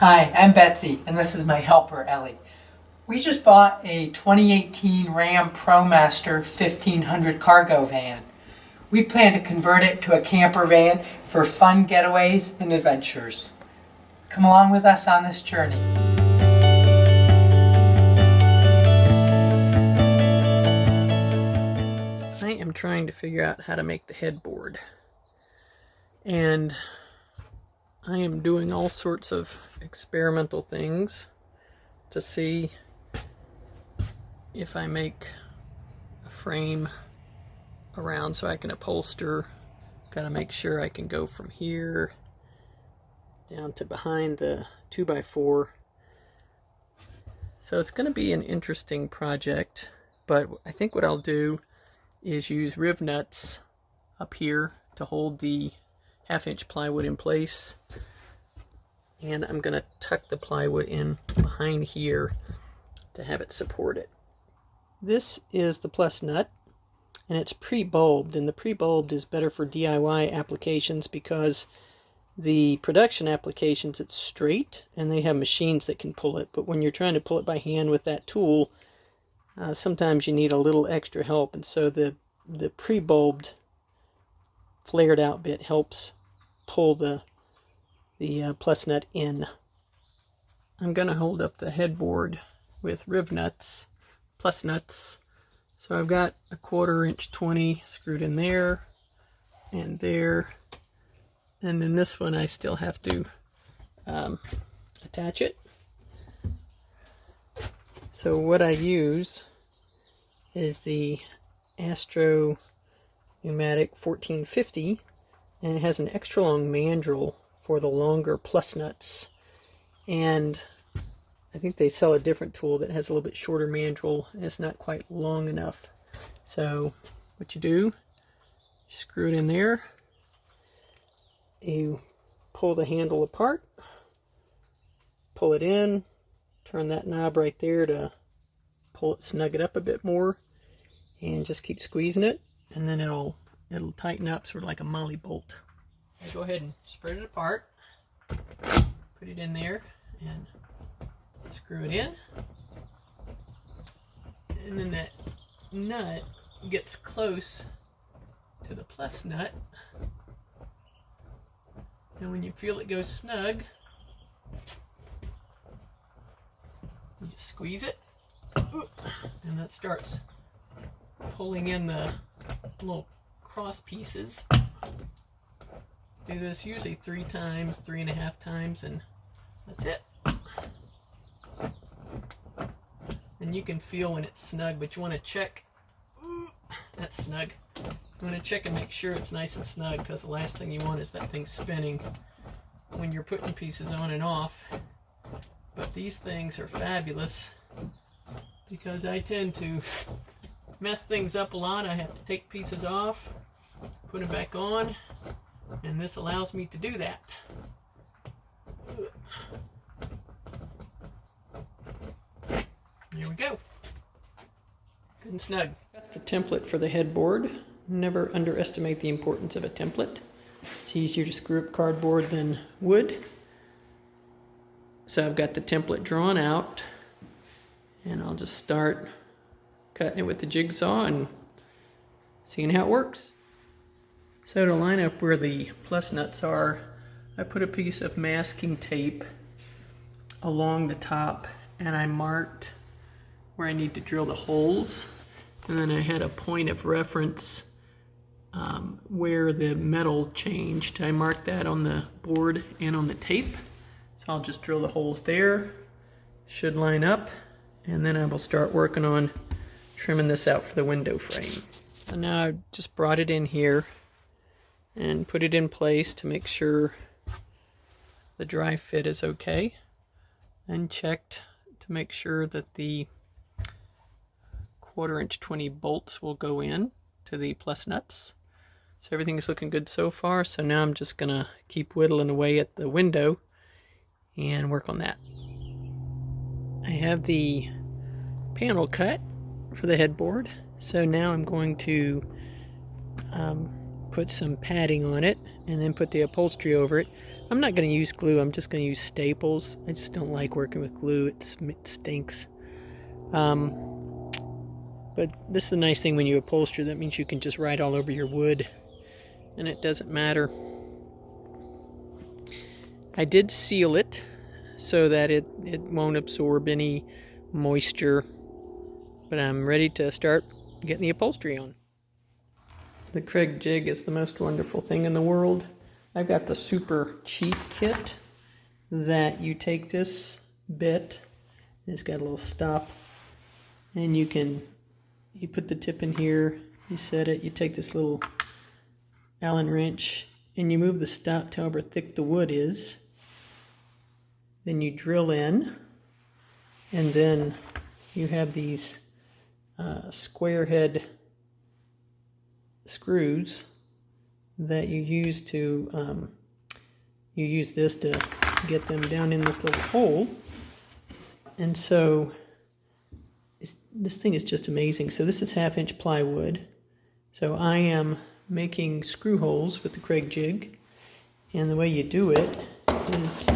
Hi, I'm Betsy, and this is my helper, Ellie. We just bought a 2018 Ram ProMaster 1500 cargo van. We plan to convert it to a camper van for fun getaways and adventures. Come along with us on this journey. I am trying to figure out how to make the headboard. And I am doing all sorts of experimental things to see if I make a frame around so I can upholster. Got to make sure I can go from here down to behind the 2x4. So it's going to be an interesting project, but I think what I'll do is use riv nuts up here to hold the 1/2-inch plywood in place, and I'm going to tuck the plywood in behind here to have it support it. This is the plus nut, and it's pre-bulbed, and the pre-bulbed is better for DIY applications because the production applications it's straight and they have machines that can pull it, but when you're trying to pull it by hand with that tool, sometimes you need a little extra help, and so the pre-bulbed flared out bit helps pull the plus nut in. I'm going to hold up the headboard with riv nuts, plus nuts. So I've got a 1/4-inch 20 screwed in there and there, and then this one I still have to attach it. So what I use is the Astro Pneumatic 1450, and it has an extra long mandrel for the longer plus nuts, and I think they sell a different tool that has a little bit shorter mandrel and it's not quite long enough. So what you do, you screw it in there, you pull the handle apart, pull it in, turn that knob right there to pull it, snug it up a bit more, and just keep squeezing it, and then it'll tighten up sort of like a molly bolt. Go ahead and spread it apart, put it in there, and screw it in. And then that nut gets close to the plus nut. And when you feel it go snug, you just squeeze it, and that starts pulling in the little cross pieces. Do this usually 3 times, 3.5 times, and that's it. And you can feel when it's snug, but you want to check. That's snug. You want to check and make sure it's nice and snug, because the last thing you want is that thing spinning when you're putting pieces on and off. But these things are fabulous because I tend to mess things up a lot. I have to take pieces off, put them back on, and this allows me to do that. There we go. Good and snug. Got the template for the headboard. Never underestimate the importance of a template. It's easier to screw up cardboard than wood. So I've got the template drawn out, and I'll just start cutting it with the jigsaw and seeing how it works. So to line up where the plus nuts are, I put a piece of masking tape along the top, and I marked where I need to drill the holes, and then I had a point of reference where the metal changed. I marked that on the board and on the tape, so I'll just drill the holes there. Should line up, and then I will start working on trimming this out for the window frame. And now I just brought it in here and put it in place to make sure the dry fit is okay, and checked to make sure that the 1/4-inch 20 bolts will go in to the plus nuts. So everything is looking good so far, so now I'm just gonna keep whittling away at the window and work on that. I have the panel cut for the headboard, so now I'm going to put some padding on it and then put the upholstery over it. I'm not going to use glue. I'm just going to use staples. I just don't like working with glue. It stinks. But this is the nice thing when you upholster. That means you can just write all over your wood, and it doesn't matter. I did seal it so that it won't absorb any moisture, but I'm ready to start getting the upholstery on. The Kreg Jig is the most wonderful thing in the world. I've got the super cheap kit that you take this bit, and it's got a little stop, and you put the tip in here, you set it, you take this little Allen wrench, and you move the stop to however thick the wood is. Then you drill in, and then you have these square head screws that you use to use this to get them down in this little hole. And so this thing is just amazing. So this is 1/2-inch plywood. So I am making screw holes with the Kreg Jig, and the way you do it is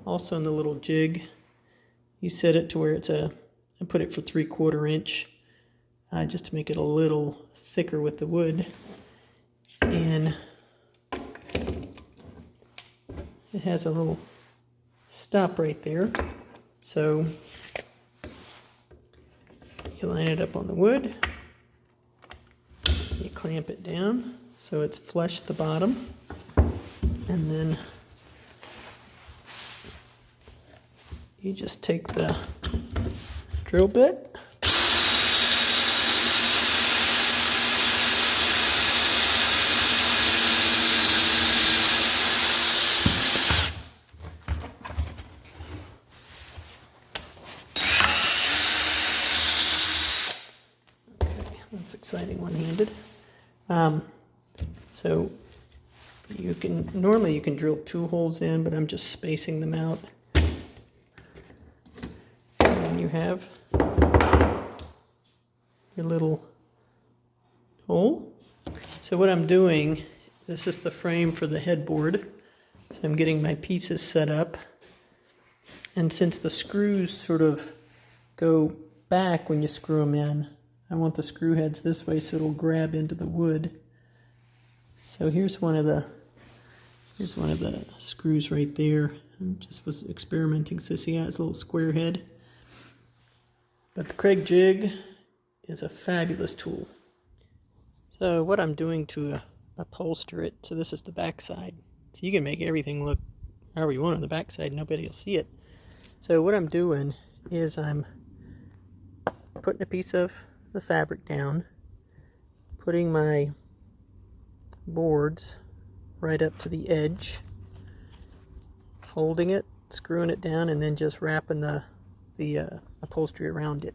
also in the little jig. You set it to where I put it for 3/4 inch, just to make it a little thicker with the wood. And it has a little stop right there. So you line it up on the wood, you clamp it down so it's flush at the bottom, and then you just take the drill bit, that's exciting one-handed. So normally you can drill 2 holes in, but I'm just spacing them out. And then you have your little hole. So what I'm doing, this is the frame for the headboard. So I'm getting my pieces set up. And since the screws sort of go back when you screw them in, I want the screw heads this way so it'll grab into the wood. So here's one of the screws right there. I just was experimenting, so see how it's a little square head. But the Kreg Jig is a fabulous tool. So what I'm doing to upholster it, so this is the back side. So you can make everything look however you want on the back side, nobody will see it. So what I'm doing is I'm putting a piece of the fabric down, putting my boards right up to the edge, holding it, screwing it down, and then just wrapping the upholstery around it.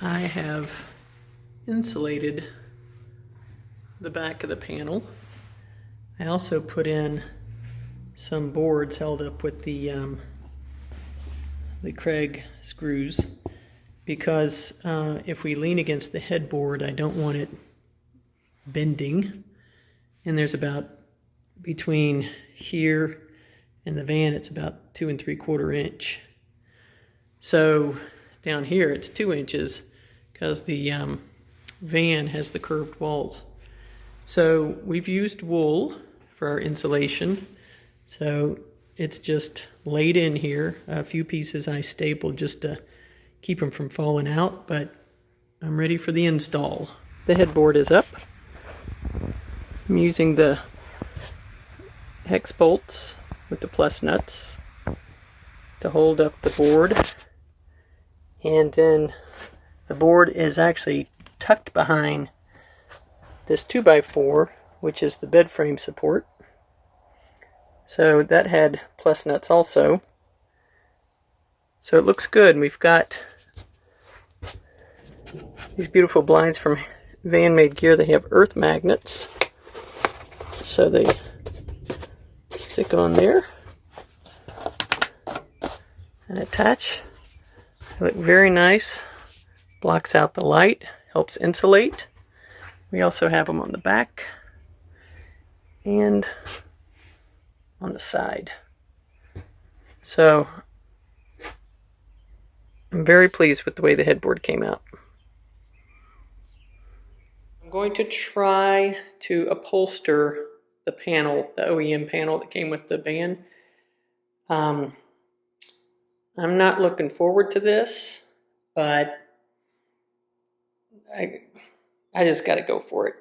I have insulated the back of the panel. I also put in some boards held up with the Kreg screws, because if we lean against the headboard, I don't want it bending. And there's about, between here and the van, it's about 2 3/4 inch. So down here it's 2 inches because the van has the curved walls. So we've used wool for our insulation. So it's just laid in here. A few pieces I stapled just to keep them from falling out, but I'm ready for the install. The headboard is up. I'm using the hex bolts with the plus nuts to hold up the board, and then the board is actually tucked behind this 2x4, which is the bed frame support. So that had plus nuts also. So it looks good. We've got these beautiful blinds from Van Made Gear. They have earth magnets, so they stick on there and attach. They look very nice. Blocks out the light, helps insulate. We also have them on the back and on the side. So I'm very pleased with the way the headboard came out. I'm going to try to upholster the panel, the OEM panel that came with the van. I'm not looking forward to this, but I just got to go for it.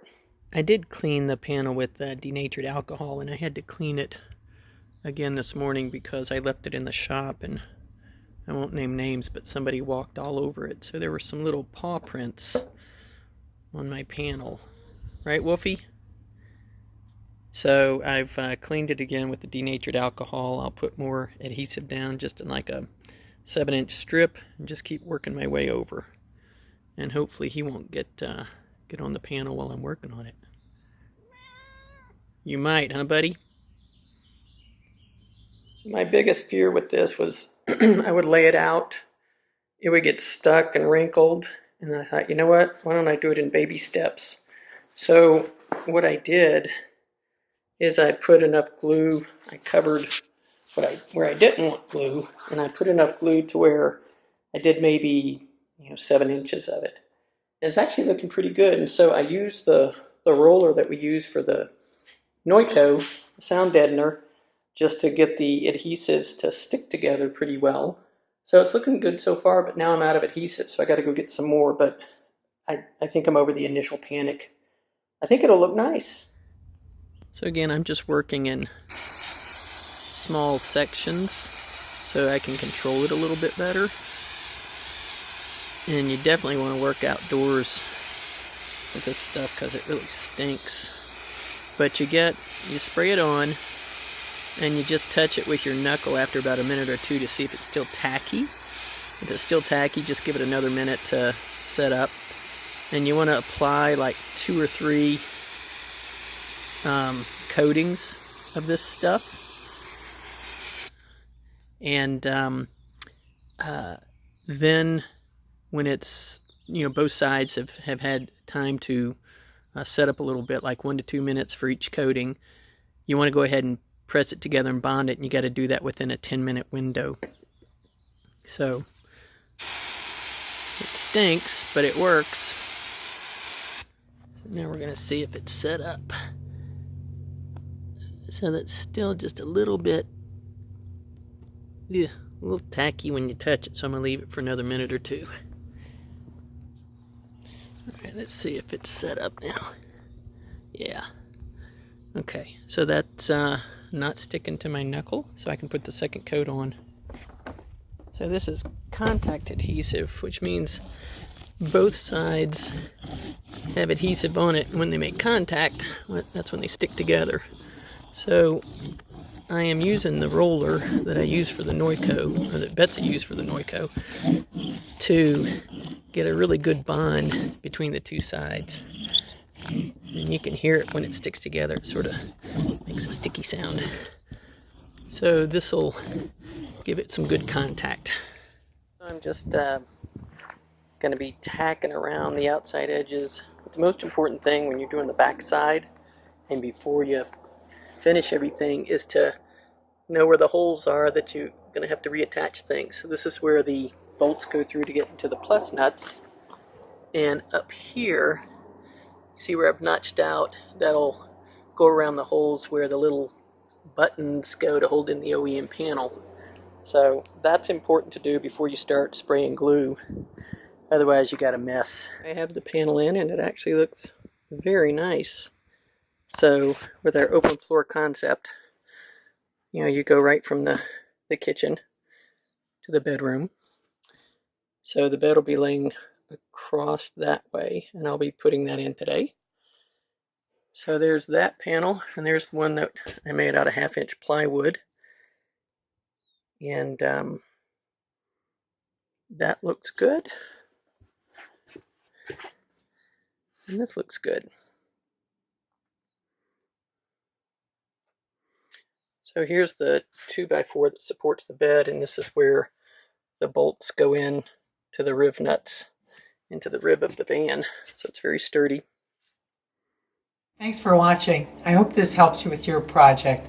I did clean the panel with denatured alcohol, and I had to clean it again this morning because I left it in the shop, and I won't name names, but somebody walked all over it. So there were some little paw prints on my panel. Right, Wolfie? So I've cleaned it again with the denatured alcohol. I'll put more adhesive down, just in like a 7-inch strip, and just keep working my way over. And hopefully he won't get on the panel while I'm working on it. You might, huh, buddy? My biggest fear with this was I would lay it out, it would get stuck and wrinkled, and then I thought, you know what, why don't I do it in baby steps? So what I did is I put enough glue, I covered where I didn't want glue, and I put enough glue to where I did maybe 7 inches of it. And it's actually looking pretty good, and so I used the roller that we use for the Noico sound deadener just to get the adhesives to stick together pretty well. So it's looking good so far, but now I'm out of adhesive, so I got to go get some more, but I think I'm over the initial panic. I think it'll look nice. So again, I'm just working in small sections so I can control it a little bit better. And you definitely want to work outdoors with this stuff because it really stinks. But you spray it on, and you just touch it with your knuckle after about a minute or two to see if it's still tacky. If it's still tacky, just give it another minute to set up. And you want to apply like 2 or 3 coatings of this stuff. And then when it's, both sides have had time to set up a little bit, like 1 to 2 minutes for each coating, you want to go ahead and press it together and bond it, and you got to do that within a 10-minute window. So it stinks, but it works. So now we're going to see if it's set up. So that's still just a little bit, a little tacky when you touch it, so I'm going to leave it for another minute or two. Alright, let's see if it's set up now. Yeah. Okay, so that's not sticking to my knuckle, so I can put the second coat on. So this is contact adhesive, which means both sides have adhesive on it. When they make contact, that's when they stick together. So I am using the roller that I use for the Noico, or that Betsy used for the Noico, to get a really good bond between the two sides. And you can hear it when it sticks together. It sort of makes a sticky sound. So this will give it some good contact. I'm just going to be tacking around the outside edges. But the most important thing when you're doing the back side and before you finish everything is to know where the holes are that you're going to have to reattach things. So this is where the bolts go through to get into the plus nuts. And up here, see where I've notched out, that'll go around the holes where the little buttons go to hold in the OEM panel. So that's important to do before you start spraying glue. Otherwise you got a mess. I have the panel in and it actually looks very nice. So with our open floor concept, you go right from the kitchen to the bedroom. So the bed will be laying across that way, and I'll be putting that in today. So there's that panel, and there's the one that I made out of 1/2-inch plywood. And that looks good. And this looks good. So here's the 2x4 that supports the bed, and this is where the bolts go in to the riv nuts into the rib of the van. So it's very sturdy. Thanks for watching. I hope this helps you with your project.